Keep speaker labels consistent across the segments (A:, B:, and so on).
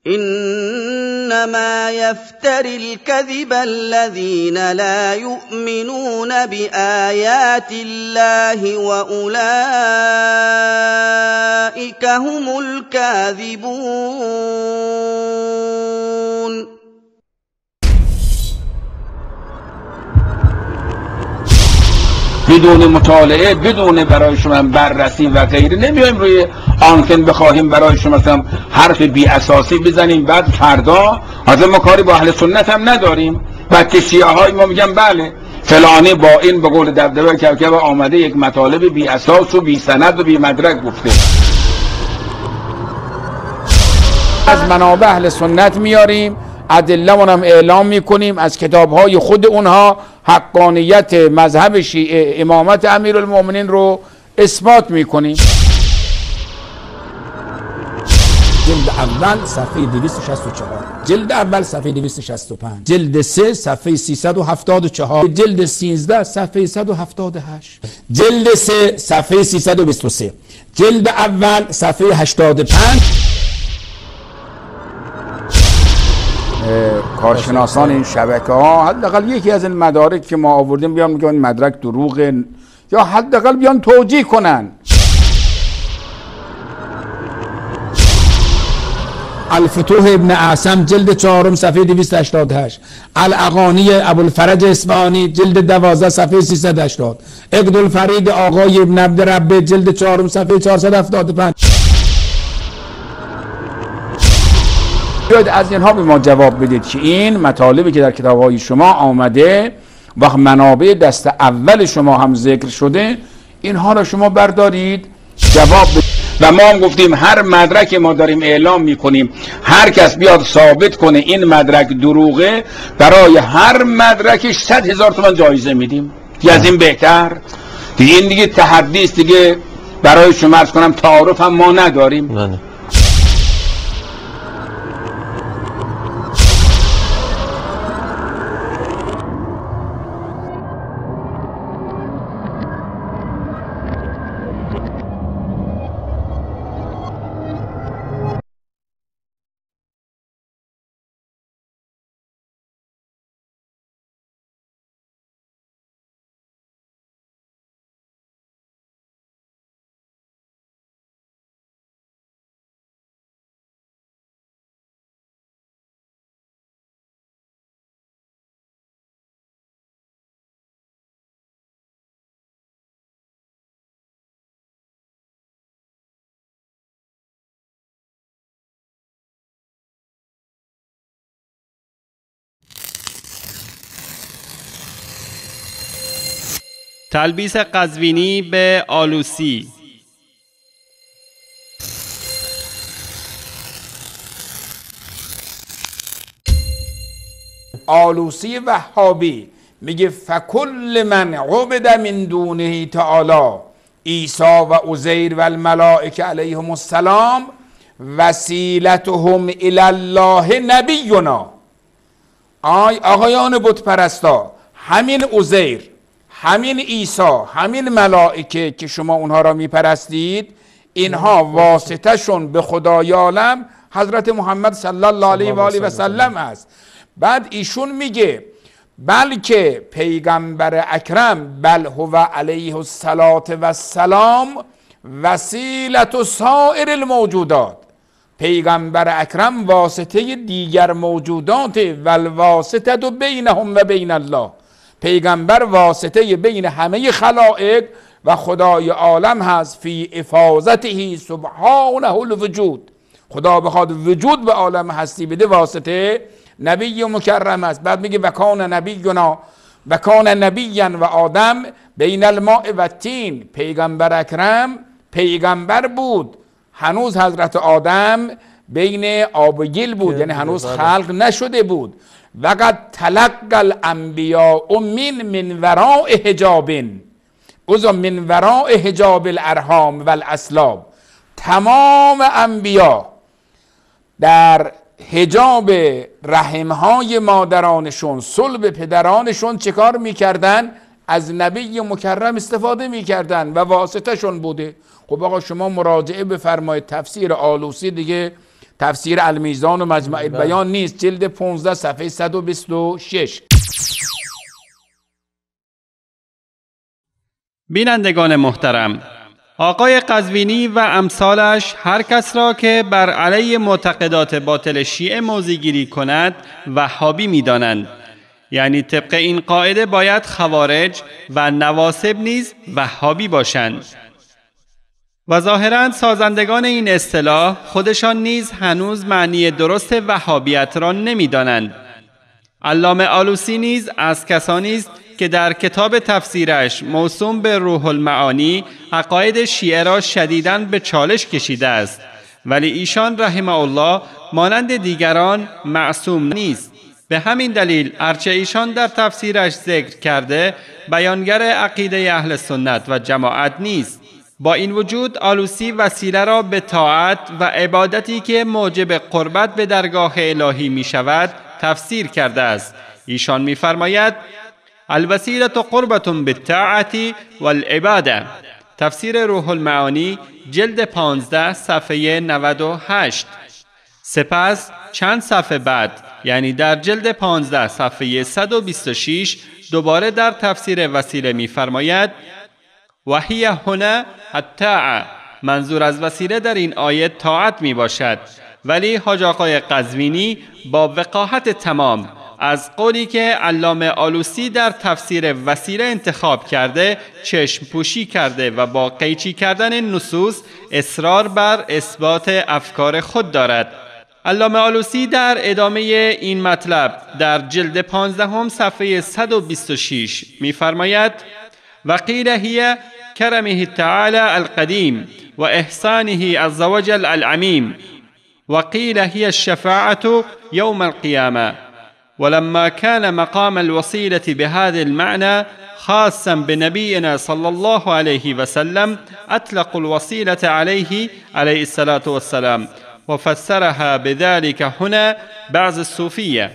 A: إنما يفتري الكذب الذين لا يؤمنون بآيات الله وأولئك هم الكاذبون.
B: بدون مطالعه، بدون برای شما بررسی و غیره نمیایم روی آنتن بخواهیم برای شما مثلا حرف بی اساسی بزنیم بعد فردا حالا ما کاری با اهل سنت هم نداریم. بعد که شیعه های ما میگن بله فلانی با این به قول دبدبه کوکبه آمده یک مطالب بی اساس و بی سند و بی مدرک گفته. از منابع اهل سنت میاریم، ادله‌مون هم اعلام میکنیم، از کتاب‌های خود اونها حقانیت مذهب شیعه امامت امیرالمومنین رو اثبات میکنیم.
C: جلد اول صفحه 264، جلد اول صفحه 265، جلد 3 صفحه 374، جلد 13 صفحه 178، جلد 3 صفحه 323، جلد اول صفحه 85.
B: کارشناسان این شبکه ها حداقل یکی از این مدارک که ما آوردیم بیان میگن مدرک دروغه یا حداقل بیان توجیه کنن.
C: الفتوح ابن اعصم جلد 4 صفحه 288، الاغانی ابوالفرج اصفهانی جلد 12 صفحه 380، عقدالفرید آقای ابن عبدالرب جلد 4 صفحه 475.
B: بیاید از اینها به ما جواب بدید که این مطالبی که در کتاب‌های شما آمده و منابع دست اول شما هم ذکر شده اینها را شما بردارید جواب بدید. و ما هم گفتیم هر مدرک ما داریم اعلام میکنیم، هر کس بیاد ثابت کنه این مدرک دروغه برای هر مدرکش 100,000 تومان جایزه میدیم. دیگه از این بهتر دیگه این دیگه تحدی است، دیگه برای شما عرض کنم تعارف هم ما نداریم. نه.
D: تلبیس قزوینی به آلوسی.
B: آلوسی وهابی میگه فکل من عبد من دونه تعالی عیسی و عزیر و الملائکه علیهم السلام وسیلتهم الی الله نبینا. آقایان بت پرستا، همین عزیر، همین عیسی، همین ملائکه که شما اونها را میپرستید اینها واسطه شون به خدای عالم حضرت محمد صلی الله علیه و آله و سلم است. بعد ایشون میگه بلکه پیغمبر اکرم بل هو علیه الصلاة و السلام وسیلت سایر الموجودات. پیغمبر اکرم واسطه دیگر موجودات والواسطه بینهم و بین الله. پیغمبر واسطه بین همه خلائق و خدای عالم هست. فی افاضته سبحانه الوجود. خدا بخواد وجود به عالم هستی بده واسطه نبی مکرم است. بعد میگه وکان نبینا وکان نبیا و آدم بین الماء و الطین. پیغمبر اکرم پیغمبر بود، هنوز حضرت آدم بین آب و گل بود، یعنی هنوز خلق نشده بود. وقد تلقى الانبیاء من وراء حجاب من وراء حجاب الارحام والاسلاب. تمام انبیا در حجاب رحمهای مادرانشون، صلب پدرانشون چه کار میکردن؟ از نبی مکرم استفاده میکردن و واسطه شون بوده. خب آقا شما مراجعه بفرمایید تفسیر آلوسی دیگه تفسیر المیزان و مجمع البیان نیست، جلد 15 صفحه 126.
D: بینندگان محترم، آقای قزوینی و امثالش هر کس را که بر علیه معتقدات باطل شیعه موضع‌گیری کند وهابی می‌دانند. یعنی طبق این قاعده باید خوارج و نواصب نیز وهابی باشند. و ظاهراً سازندگان این اصطلاح خودشان نیز هنوز معنی درست وهابیت را نمی‌دانند. علامه آلوسی نیز از کسانی است که در کتاب تفسیرش موسوم به روح المعانی عقاید شیعه را شدیداً به چالش کشیده است، ولی ایشان رحمه الله مانند دیگران معصوم نیست. به همین دلیل هرچه ایشان در تفسیرش ذکر کرده بیانگر عقیده اهل سنت و جماعت نیست. با این وجود آلوسی وسیله را به طاعت و عبادتی که موجب قربت به درگاه الهی می شود تفسیر کرده است. ایشان می فرماید الوسیله قربة بالطاعة والعباده. تفسیر روح المعانی جلد 15 صفحه 98. سپس چند صفحه بعد یعنی در جلد 15 صفحه 126 دوباره در تفسیر وسیله می فرماید و هی هنا الطاعه. منظور از وسیله در این آیه طاعت می باشد، ولی حاج آقای قزوینی با وقاحت تمام از قولی که علامه آلوسی در تفسیر وسیله انتخاب کرده چشم پوشی کرده و با قیچی کردن نصوص اصرار بر اثبات افکار خود دارد. علامه آلوسی در ادامه این مطلب در جلد 15 صفحه 126 می‌فرماید و قیل هی کرمه تعالی القدیم و احسانه عز وجل العمیم و قیل هی الشفاعة یوم القیامه. ولما كان مقام الوسيلة بهذا المعنى خاصا بنبينا صلى الله عليه وسلم أطلق الوسيلة عليه الصلاة والسلام وفسرها بذلك هنا بعض الصوفية.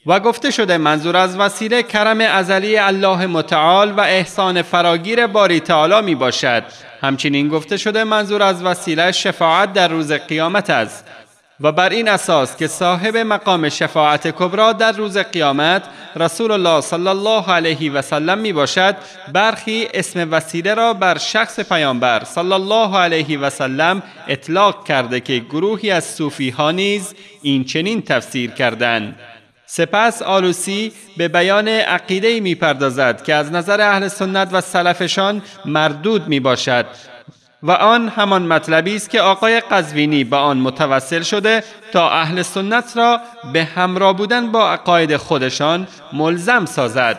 D: و گفته شده منظور از وسیله کرم ازلی الله متعال و احسان فراگیر باری تعالی می باشد. همچنین گفته شده منظور از وسیله شفاعت در روز قیامت است و بر این اساس که صاحب مقام شفاعت کبری در روز قیامت رسول الله صلی الله علیه و سلم می باشد، برخی اسم وسیله را بر شخص پیامبر صلی الله علیه و سلم اطلاق کرده که گروهی از صوفی ها نیز این چنین تفسیر کردند. سپس آلوسی به بیان عقیده‌ای می‌پردازد که از نظر اهل سنت و سلفشان مردود میباشد و آن همان مطلبی است که آقای قزوینی با آن متوسل شده تا اهل سنت را به همراه بودن با عقاید خودشان ملزم سازد.